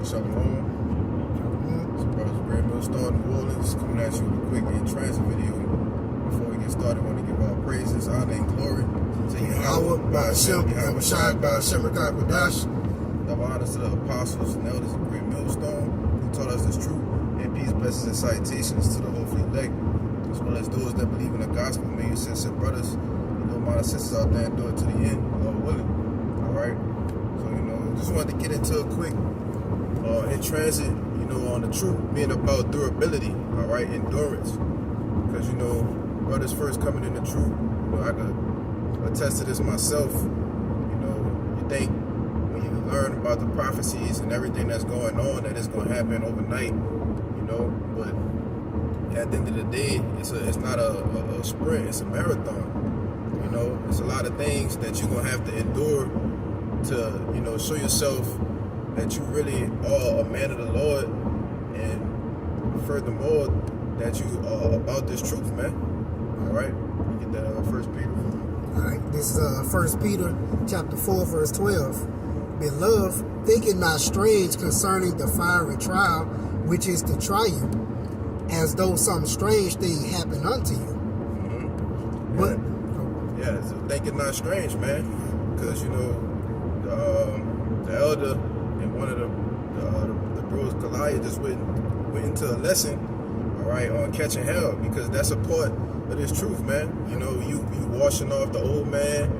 Alright, shalom. It's Brothers Grand Millstone, New Orleans, coming at you with a quick in transit video. Before we get started, I want to give all praises, honor, and glory to Yahweh, Ba'ashem, Yahweh Shai, Ba'ashem, Rakak, Wadash. Double honors to the apostles and elders of Great Millstone who taught us this truth, and peace, blessings, and salutations to the hopefully elect, as well as those that believe in the gospel. May you sincere brothers, you know, my sisters out there, and do it to the end, Lord willing. Alright? So, you know, just wanted to get into a quick in transit, you know, on the truth being about durability, all right, endurance. Because, you know, brothers first coming in the truth, you know, I could attest to this myself. You know, you think when you learn about the prophecies and everything that's going on that it's going to happen overnight, you know, but at the end of the day, it's not a sprint, it's a marathon. You know, it's a lot of things that you're going to have to endure to, you know, show yourself that you really are a man of the Lord, and furthermore, that you are about this truth, man. All right, you get that 1 Peter. All right, this is 1 Peter chapter 4, verse 12. Beloved, think it not strange concerning the fiery trial which is to try you, as though some strange thing happened unto you. Mm-hmm. But yeah, so think it not strange, man, because you know the elder and one of the bros, Goliath, just went into a lesson, all right, on catching hell, because that's a part of this truth, man. You know, you washing off the old man,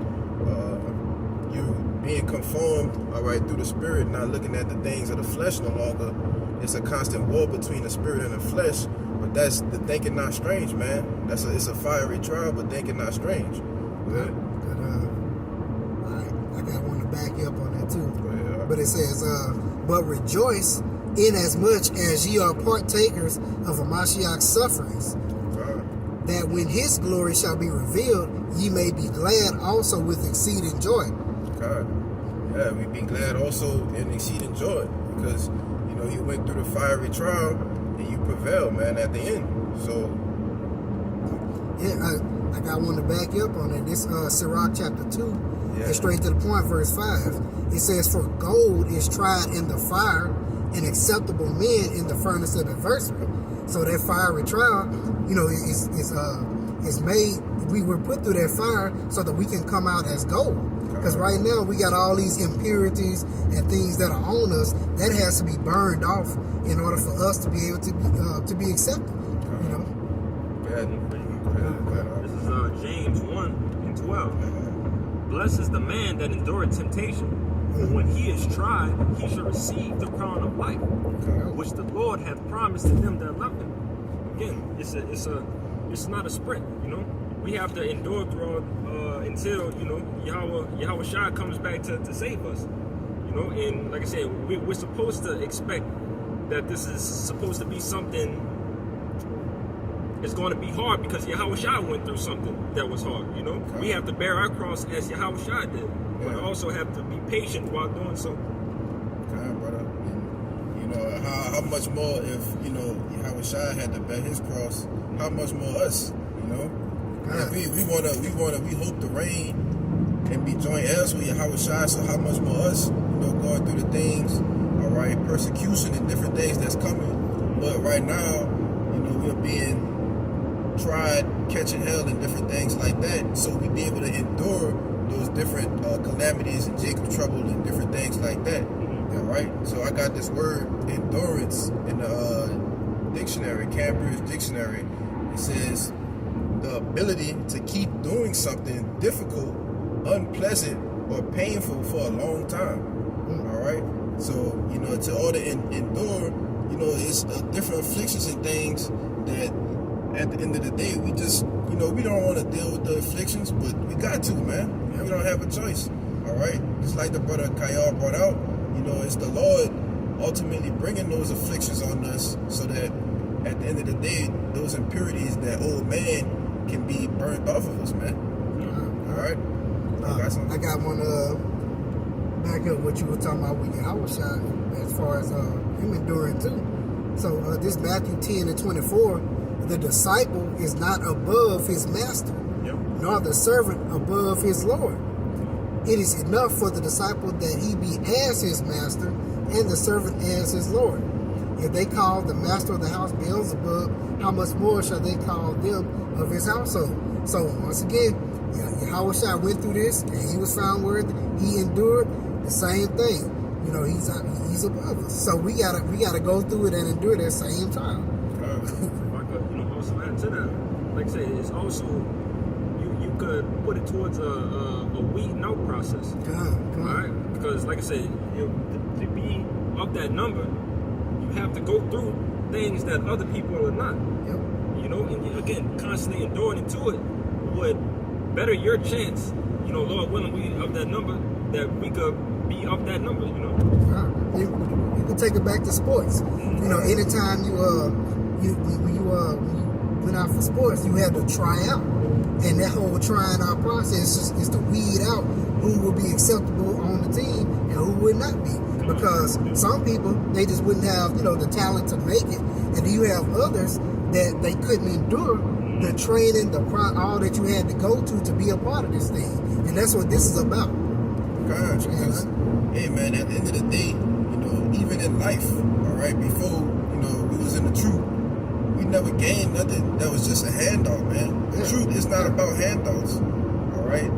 you being conformed, all right, through the spirit, not looking at the things of the flesh no longer. It's a constant war between the spirit and the flesh, but that's the thinking not strange, man. It's a fiery trial, but thinking not strange. all right, I got one to back you up on that too. Yeah. But it says, but rejoice inasmuch as ye are partakers of Mashiach's sufferings, that when his glory shall be revealed, ye may be glad also with exceeding joy. God. Yeah, we be glad also in exceeding joy, because you know you went through the fiery trial and you prevailed, man, at the end. So yeah, I got one to back you up on it. This Sirach chapter 2, yeah. and straight to the point, verse 5. It says, for gold is tried in the fire, and acceptable men in the furnace of adversity. So that fiery trial, you know, is made. We were put through that fire so that we can come out as gold. Because right now we got all these impurities and things that are on us that has to be burned off in order for us to be able to be accepted. You know. This is James 1:12. Blessed is the man that endureth temptation. For when he is tried, he shall receive the crown of life, which the Lord hath promised to them that love him. Again, it's not a sprint. You know, we have to endure through until, you know, Yahweh Shai comes back to save us. You know, and like I said, we're supposed to expect that this is supposed to be something. It's going to be hard because Yahweh Shai went through something that was hard. You know, we have to bear our cross as Yahweh Shai did. But also have to be patient while doing so. God, brother. And, you know, how much more if, you know, Yahweh Shai had to bear his cross, how much more us, you know? And we hope to reign and be joint heirs with Yahweh Shai, so how much more us, you know, going through the things, all right, persecution and different things that's coming. But right now, you know, we're being tried, catching hell and different things like that, so we be able to endure those different calamities and Jacob's trouble and different things like that. All right. So I got this word endurance in the dictionary, Cambridge Dictionary. It says the ability to keep doing something difficult, unpleasant, or painful for a long time. All right. So, you know, to order endure, you know, it's different afflictions and things that at the end of the day, we just, you know, we don't want to deal with the afflictions, but we got to, man. We don't have a choice, all right? Just like the brother Kayal brought out, you know, it's the Lord ultimately bringing those afflictions on us so that at the end of the day, those impurities, that old man, can be burned off of us, man. All right? I got one back up what you were talking about with Yahweh Shai as far as him enduring too. So this Matthew 10:24, the disciple is not above his master, nor the servant above his Lord. it is enough for the disciple that he be as his master and the servant as his Lord. If they call the master of the house Beelzebub, how much more shall they call them of his household? So once again, Yahushua went through this, and he was found worthy. He endured the same thing. You know, he's above us. So we gotta go through it and endure that same trial. If I could, also add to that, like I say, it's also you could put it towards a weeding out process. Come on. All right, because like I said, to be of that number, you have to go through things that other people are not. Yep. And again, constantly enduring into it would better your chance. Lord willing, we of that number, that we could be of that number. You can take it back to sports. Anytime when you went out for sports, you had to try out, and that whole trying out process is to weed out who will be acceptable on the team and who would not be. Because some people, they just wouldn't have the talent to make it, and then you have others that they couldn't endure the training, all that you had to go to be a part of this thing, and that's what this is about. Gosh, because, hey man, at the end of the day, even in life, all right, before, we was in the truth, we never gained nothing that was just a handout, man. The truth is not about handouts, all right?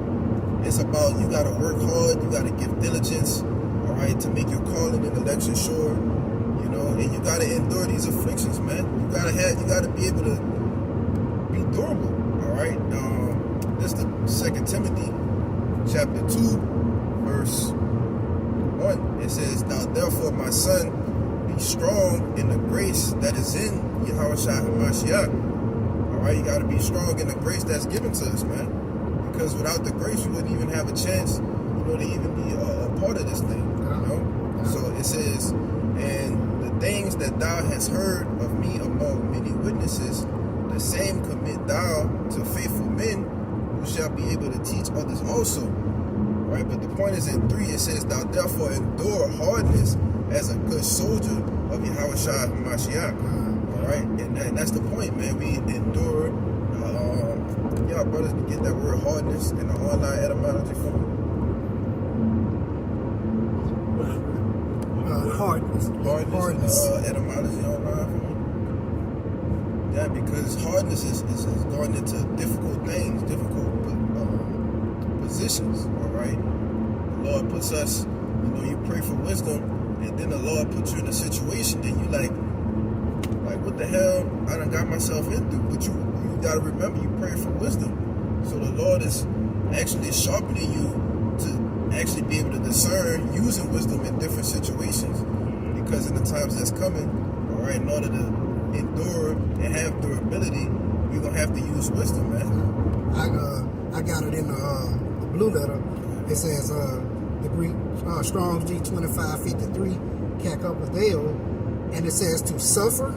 It's about you got to work hard, you got to give diligence, all right, to make your calling and election sure, and you got to endure these afflictions, man. You got to be able to be durable, all right? This is the 2 Timothy chapter 2, verse 1. It says, "Now therefore, my son, be strong in the grace that is in Yahushua HaMashiach." All right, you got to be strong in the grace that's given to us, man. Because without the grace, you wouldn't even have a chance, to even be a part of this thing, So it says, "And the things that thou hast heard of me among many witnesses, the same commit thou to faithful men who shall be able to teach others also." Right, but the point is in 3, it says, "Thou therefore endure hardness as a good soldier of Yahushua HaMashiach." All right, and that's the point, man. We endure. Y'all brothers can get that word hardness in the online etymology for me. Hardness. Hardness. Etymology online for me. Yeah, because hardness is going into difficult things, difficult positions. All right, the Lord puts us. You pray for wisdom, and then the Lord puts you in a situation that you like what the hell I done got myself into. But you got to remember, you pray for wisdom, so the Lord is actually sharpening you to actually be able to discern using wisdom in different situations. Because in the times that's coming, all right, in order to endure and have durability, we're gonna have to use wisdom, man. I got it in the blue letter. It says the Greek Strong's G2553 Kakopodeo, and it says to suffer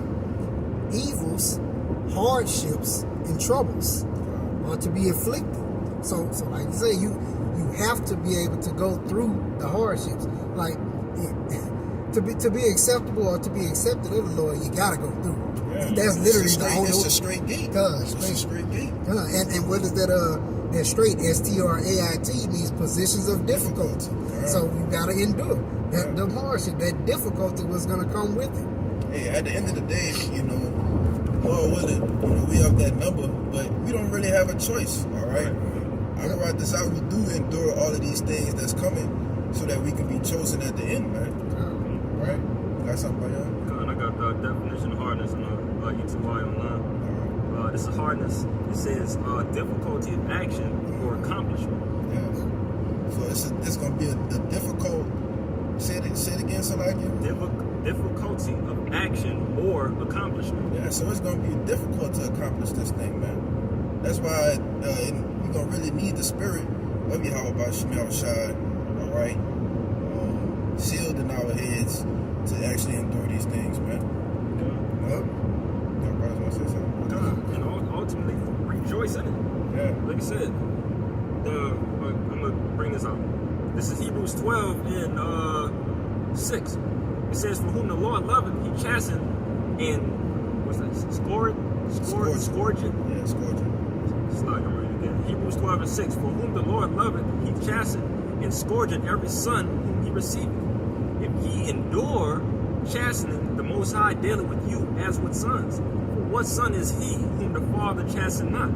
evils, hardships, and troubles, or to be afflicted. So like you say, you have to be able to go through the hardships. Like to be acceptable or to be accepted of the Lord, you gotta go through. Yeah. That's literally the only way. It's a straight gate. It's a straight gate. And what is that? That straight, STRAIT, means positions of difficulty. So you gotta endure that the hardship, that difficulty was gonna come with it. Hey, at the end of the day, Lord willing, we have that number, but we don't really have a choice. All right. I brought this out. We do endure all of these things that's coming, so that we can be chosen at the end, man. Right? Got something by you? I got the definition of hardness in YouTube online. This is hardness. It says difficulty of action or accomplishment. Yeah. So it's going to be a difficult. Say it again, so like you. Difficulty of action or accomplishment. Yeah. So it's going to be difficult to accomplish this thing, man. That's why we're going to really need the spirit of Yahweh Shai, all right, sealed in our heads to actually endure these things, man. Yep. Everybody's going to say something. And ultimately, rejoice in it. Yeah. Like I said, I'm going to bring this out. This is Hebrews 12 and 6. It says, "For whom the Lord loveth, he chasteneth and," what's that? Scourge it? Yeah, scourge it. It's like I'm reading again. Hebrews 12 and 6. "For whom the Lord loveth, he chasteneth and scourgeth every son whom he receiveth. If ye endure chastening the Most High daily with you as with sons, for what son is he whom the Father chasten not?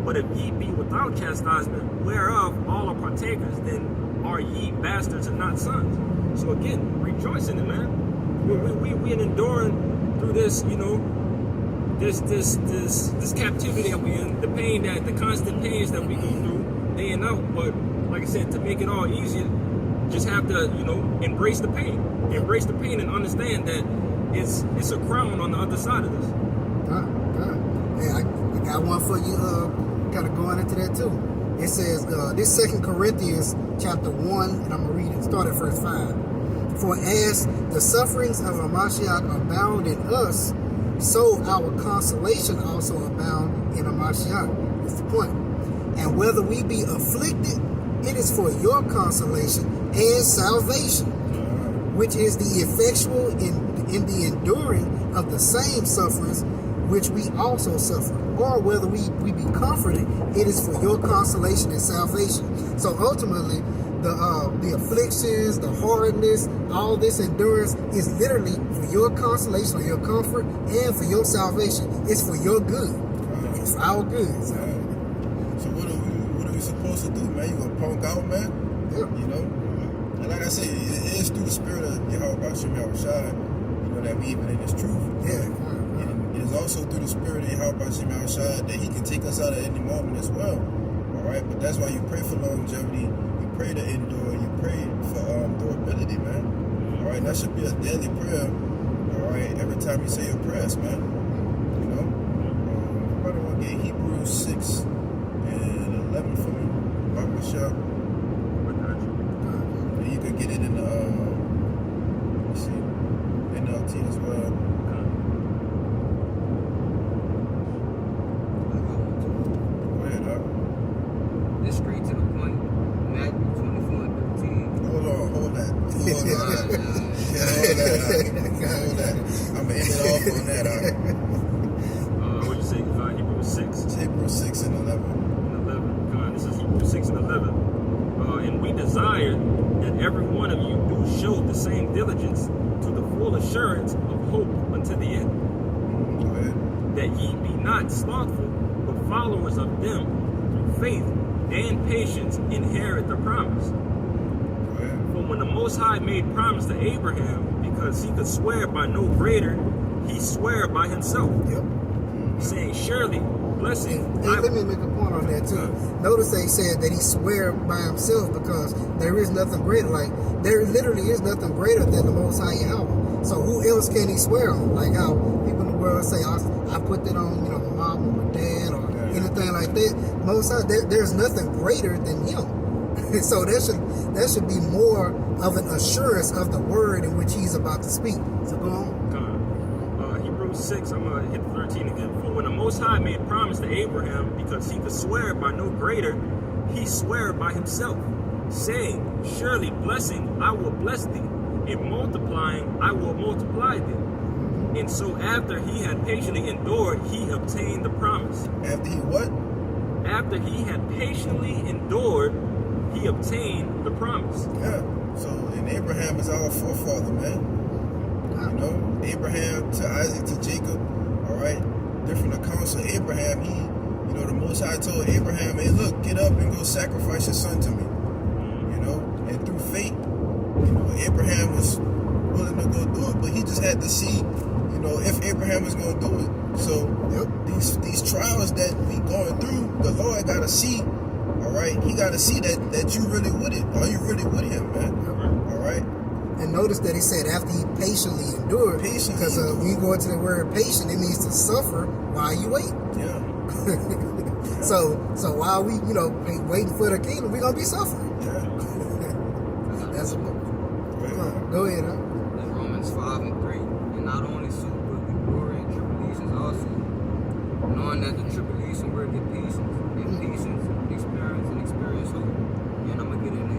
But if ye be without chastisement, whereof all are partakers, then are ye bastards and not sons. So again, rejoice in it, man. We enduring through this, you know, this captivity that we in, the pain, that the constant pains that we go through day and out. But like I said, to make it all easier, just have to, you know, embrace the pain and understand that it's a crown on the other side of this. Hey, I got one for you, kind of going into that too. It says, this 2 Corinthians chapter 1, and I'm going to read it, start at verse 5. For as the sufferings of Hamashiach abound in us, so our consolation also abound in Hamashiach. That's the point. And whether we be afflicted, it is for your consolation and salvation, which is the effectual in the enduring of the same sufferings which we also suffer. Or whether we be comforted, it is for your consolation and salvation. So ultimately, the afflictions, the hardness, all this endurance is literally for your consolation, for your comfort, and for your salvation. It's for your good. It's for our good. So what are we supposed to do, man? You gonna punk out, man? Yeah. You know? And like I said, it is through the spirit of Yahweh Shem Yahushai, you know, that we even in this truth. Yeah. And it is also through the spirit of Yahweh Shem Yahushai that he can take us out at any moment as well. Alright? But that's why you pray for longevity. Pray to endure, you pray for durability, man. Alright, that should be a daily prayer. Alright, every time you say your prayers, man. You know? Everybody want to get Hebrews 6 and 11 for me. Bible shop. And you could get it in the let's see, NLT as well. Go ahead, dog. This straight to the point. Matthew 24 and 15. Hold that. Hold that. I'm going to end it off on that. What you say? Hebrews 6? It's Hebrews 6 and 11. And 11. God, this is Hebrews 6 and 11. And we desire that every one of you do show the same diligence to the full assurance of hope unto the end. Go ahead. That ye be not slothful, but followers of them through faith and patience inherit the promise. For when the Most High made promise to Abraham, because he could swear by no greater, he sware by himself, saying, surely blessing. Let me make a point on that too. Notice they said that he swore by himself because there is nothing greater. Like, there literally is nothing greater than the Most High Yahweh. So who else can he swear on? Like how people in the world say, I put that on, you know, my mom or my dad or anything like that. Most High, there's nothing greater than him. So that should be more of an assurance of the word in which he's about to speak. So go on. Hebrews 6, I'm going to hit 13 again. For when the Most High made promise to Abraham, because he could swear by no greater, he sware by himself, saying, surely blessing I will bless thee, and multiplying I will multiply thee. And so after he had patiently endured, he obtained the promise. After he what? After he had patiently endured, he obtained the promise. Yeah. So, and Abraham is our forefather, man. You know, Abraham to Isaac to Jacob. All right. Different accounts of Abraham. He, you know, the Most High told Abraham, hey, look, get up and go sacrifice your son to me. You know, and through fate, you know, Abraham was willing to go do it, but he just had to see, you know, if Abraham was going to do it. So these trials that we going through, the Lord got to see. All right, he got to see that you really with it. Are you really with him, man? All right. And notice that he said after he patiently endured. Because when you go into the word patient, it means to suffer while you wait. Yeah. So while we, you know, waiting for the kingdom, we're gonna be suffering. Yeah. That's a book. Go ahead, huh? That's Romans 5 and 3. And not only so, but we glory in tribulations also, knowing that the tribulation worketh patience, and patience experience, and experience hope. And I'm gonna get in the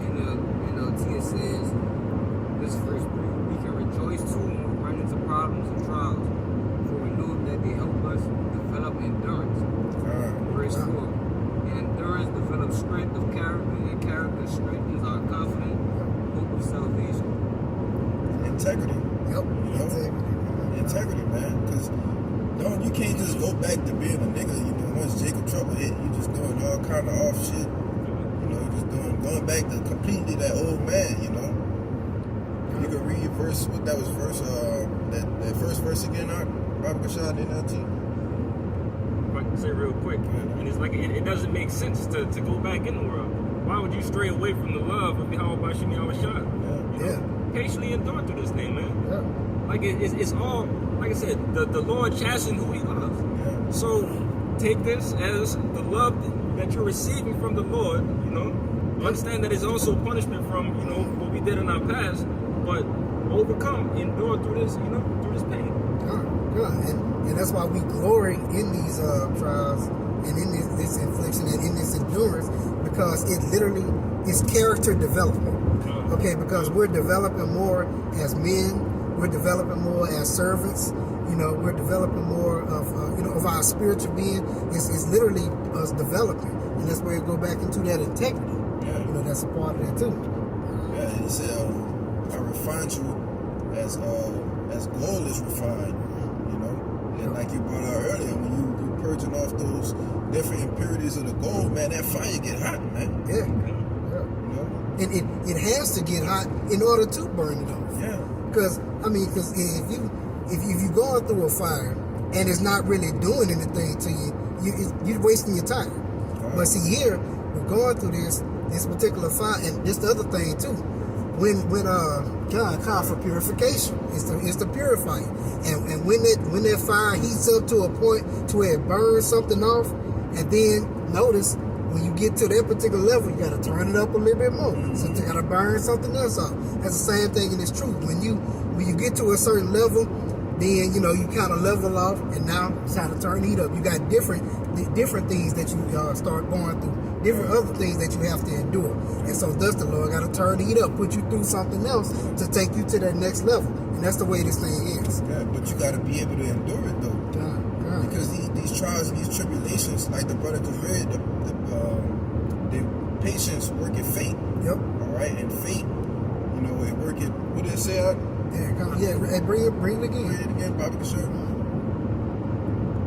NLT. It says, this verse 3, we can rejoice too when we run into problems and trials, for we know that they help us develop endurance. Verse 4, and endurance develops strength of character, and character strengthens our confidence integrity. Yep. You know? Integrity, man. Because you can't just go back to being a nigga. You know, once Jacob Trouble hit, you just doing all kind of off shit. You know, you just going back to completely that old man. You know. You can read verse. What that was verse. That first verse again. Baba Kashad NLT. If I can say real quick, and it's like it doesn't make sense to go back in the world. Why would you stray away from the love of Yahweh Bashim Yahushua? Yeah. Patiently endure through this thing, man. Yeah. Like it's all, like I said, the Lord chastened who He loves. Yeah. So take this as the love that you're receiving from the Lord. You know, understand that it's also punishment from what we did in our past, but overcome, endure through this, through this pain. Good. And that's why we glory in these trials and in this affliction and in this endurance, because it literally is character development. Okay, because we're developing more as men, we're developing more as servants. We're developing more of our spiritual being. It's literally us developing, and that's where you go back into that integrity. Yeah. That's a part of that too. Yeah, he said, I refined you as gold is refined. And like you brought out earlier, when you purging off those different impurities of the gold, man, that fire get hot, man. Yeah. And it has to get hot in order to burn it off. Yeah. Because if you going through a fire and it's not really doing anything to you, you're wasting your time. Right. But see, here we're going through this particular fire, and this the other thing too. When God called for purification, it's to purify you. And when that fire heats up to a point to where it burns something off, and then notice when you get to that particular level, you got to turn it up a little bit more. So you got to burn something else off. That's the same thing in this truth. When you get to a certain level, then you kind of level off, and now it's time to turn the heat up. You got different things that you start going through. Different other things that you have to endure. And so thus the Lord got to turn the heat up, put you through something else to take you to that next level. And that's the way this thing is. Yeah, but you got to be able to endure it, though. God. Because these trials and these tribulations, like the brother just read, the patience working faith. Yep. All right? And faith, it working, what did it say? Yeah, hey, bring it again. Read it again, Bobby Kashad.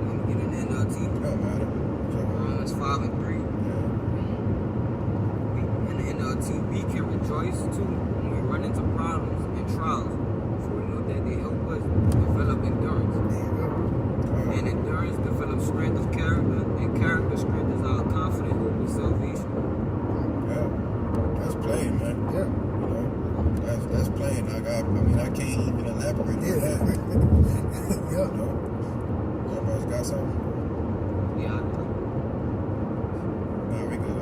Let me get an NLT. No matter. Romans 5 and 3. We can rejoice too when we run into problems and trials, for we know that they help us develop endurance. And endurance develops strength of character, and character strengthens our confident hope of salvation. Yeah, that's plain, man. Yeah. That's plain. I can't even elaborate on that. Yeah. Somebody's got something? Yeah, I do. Nah, we could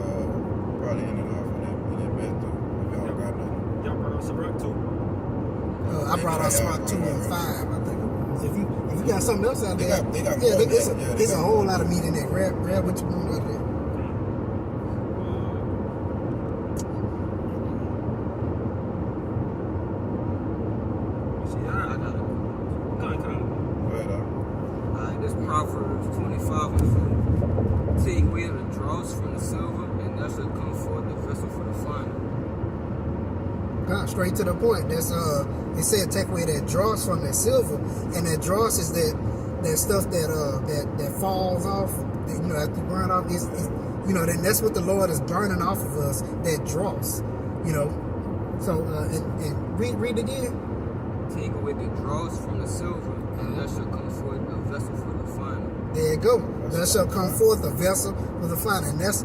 probably end it off in that bed, though. If y'all got nothing. Y'all brought up Sirach too. I brought out Sirach 2 and 5, I think it was. If you got something else out there, They got more than that. there's a whole lot of meat in there. Grab what you want out there. I got it. Go ahead, This Proverbs 25 and 4. Take away the dross from the silver, and that shall come forth the vessel for the finer. Straight to the point. That's it said take away that dross from that silver, and that dross is that stuff that falls off. That, after you burn off, then that's what the Lord is burning off of us. That dross, So and read again. Take away the dross from the silver, and that shall come forth a vessel for the finer. There you go. There shall come forth a vessel for the fire, and that's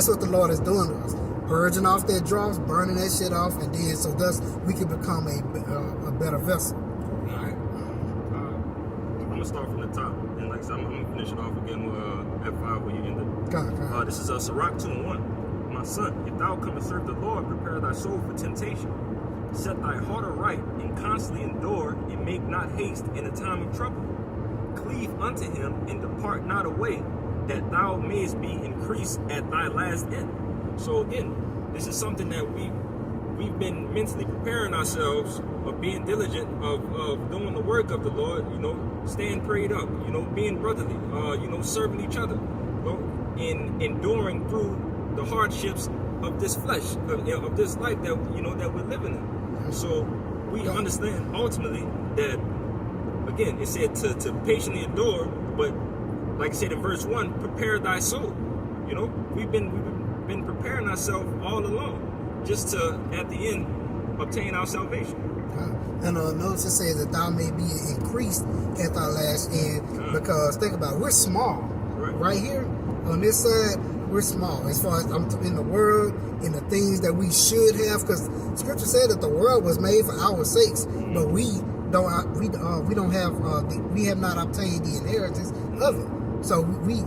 what the Lord is doing to us. Purging off that dross, burning that shit off, and then so thus we can become a better vessel. Alright. I'm gonna start from the top, and like I said, I'm gonna finish it off again with F5 where you ended. This is Sirach 2 and 1. My son, if thou come and serve the Lord, prepare thy soul for temptation. Set thy heart aright, and constantly endure, and make not haste in a time of trouble. Cleave unto him, and depart not away, that thou mayest be increased at thy last end. So again, this is something that we've been mentally preparing ourselves of being diligent, of doing the work of the Lord, staying prayed up, being brotherly, serving each other, and enduring through the hardships of this flesh, of this life that we're living in. So we understand ultimately that, again, it said to patiently endure, but like I said in verse 1, prepare thy soul. You know, we've been preparing ourselves all along just to, at the end, obtain our salvation. And notice it says that thou may be increased at thy last end, because think about it, we're small. Right here on this side, we're small as far as in the world, in the things that we should have, because Scripture said that the world was made for our sakes, but we have not obtained the inheritance of it. So we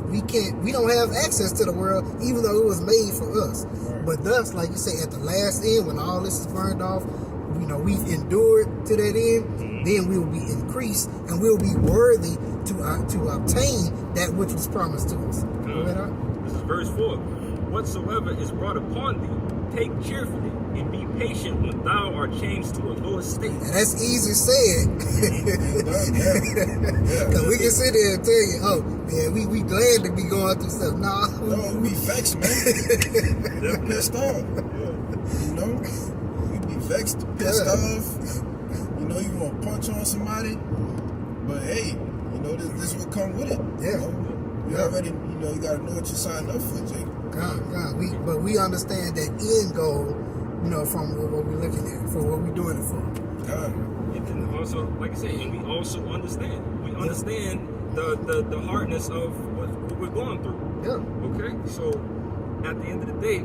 don't have access to the world, even though it was made for us. But thus, like you say, at the last end, when all this is burned off, you know, we've endured to that end, then we will be increased and we'll be worthy to obtain that which was promised to us. This is verse 4. Whatsoever is brought upon thee, take cheerfully, and be patient when thou art changed to a lower state. And that's easy said. Because we can sit there and tell you, oh, man, we glad to be going through stuff. No, we vexed, man. They're pissed off. You know? We be vexed, pissed off. You know, you want to punch on somebody. But hey, you know, this will come with it. Yeah. You know? You already, you know, you got to know what you signed up for, Jake. But we understand that end goal, you know, from what we're looking at, for what we're doing it for. And also, like I said, and we also understand. We understand the hardness of what we're going through. Yeah. Okay? So, at the end of the day,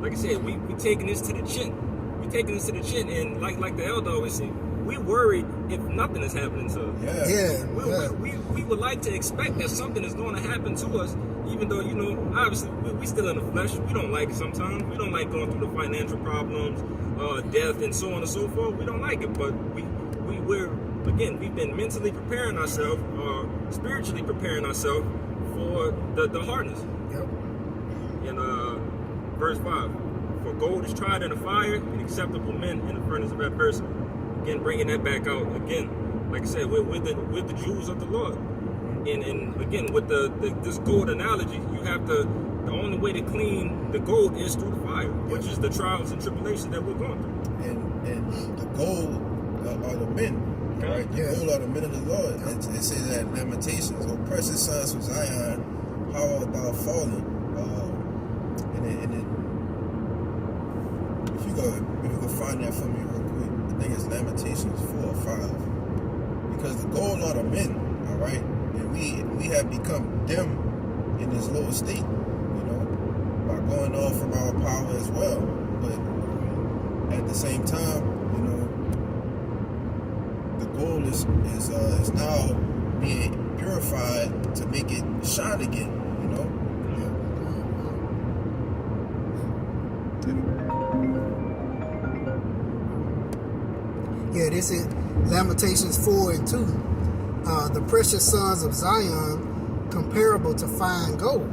like I said, we taking this to the chin. We taking this to the chin, and like the elder always say, we worried if nothing is happening to us. We would like to expect that something is going to happen to us, even though, you know, obviously we still in the flesh. We don't like it sometimes. We don't like going through the financial problems, death, and so on and so forth. We don't like it, but we're again, we've been mentally preparing ourselves, spiritually preparing ourselves for the hardness. Yep. In verse 5, for gold is tried in the fire, and acceptable men in the furnace of adversity. Again, bringing that back out again, like I said, with the jewels of the Lord, and again with this gold analogy, you have the only way to clean the gold is through the fire, which is the trials and tribulations that we're going through. And the gold are the men, right? The gold are the men of the Lord. It says that in Lamentations, "O precious sons of Zion, how art thou fallen?" If you go find that for me real quick, I think it's Lamentations 4 or 5. Because the gold are the men, all right, and we have become dim in this lower state, you know, by going off from our power as well. But at the same time, you know, the gold is now being purified to make it shine again, you know. Yeah, this is Lamentations 4 and 2. The precious sons of Zion, comparable to fine gold.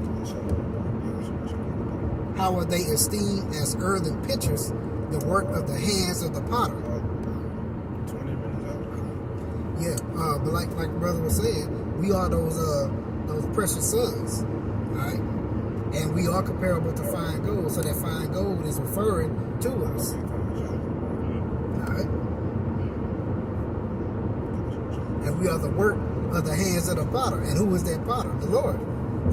How are they esteemed as earthen pitchers, the work of the hands of the potter? 20 minutes out. Yeah, but like brother was saying, we are those precious sons, all right? And we are comparable to fine gold, so that fine gold is referring to us. All right? And we are the work of the hands of the potter. And who is that potter? The Lord.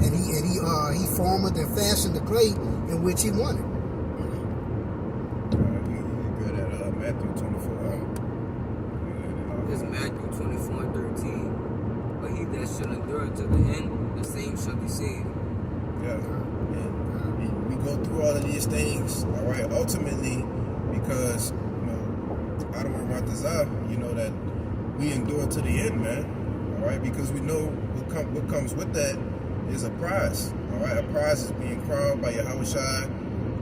And he formed and fashioned the clay in which he wanted. You good at Matthew 24. It's Matthew 24 and 13. But he that shall endure to the end, the same shall be saved. Yeah. And we go through all of these things, all right, ultimately, because, you know, I don't want to desire, you know, that we endure to the end, man. All right, because we know what comes with that is a prize. All right, a prize is being crowned by Yahweh Shai.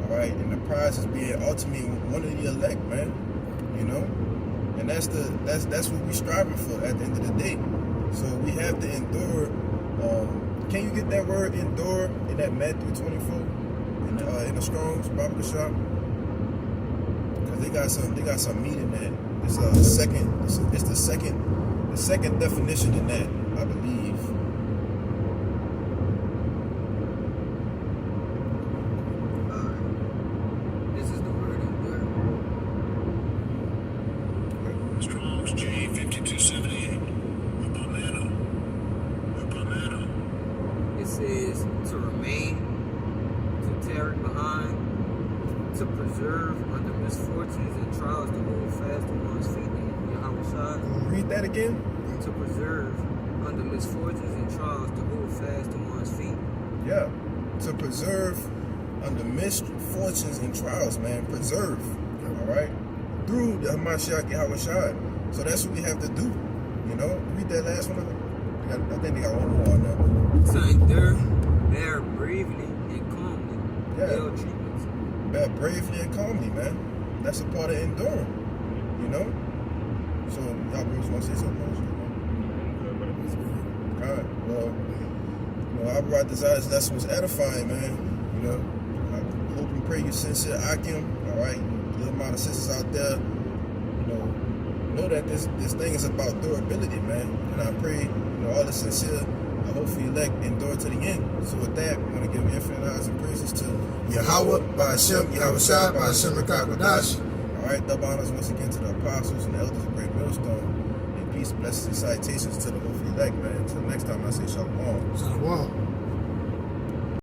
All right, and the prize is being ultimately one of the elect, man. You know, and that's what we're striving for at the end of the day. So we have to endure. Can you get that word endure in that Matthew 24 in the Strong's Bible shop? Because they got some meat in that. It's the second definition in that, I believe. This is the word endure. that again? And to preserve under misfortunes and trials, to hold fast to one's feet. Yeah. To preserve under misfortunes and trials, man. Preserve. All right? Through the Hamashiach Yahushua. So that's what we have to do. You know? Read that last one. I think they got one more on there. So endure, bear bravely and calmly. Yeah. Ill treatments. Bear bravely and calmly, man. That's a part of enduring. You know? So, y'all brothers want to say something else? Alright, well, you know, I brought this out. This lesson was edifying, man. You know, I hope and pray you sincere Akim. Alright, little amount of sisters out there, know that this thing is about durability, man. And I pray, all the sincere, I hope for elect endure to the end. So with that, we're going to give infinite honors and praises to Yahweh, Ba'ashem, Yahushua, Ba'ashem, Rakakwadash. Alright, double honors once again to the apostles and the elders of Great Millstone. And peace, blessings, and citations to the hope for elect, man. Until next time, I say shalom. Shalom.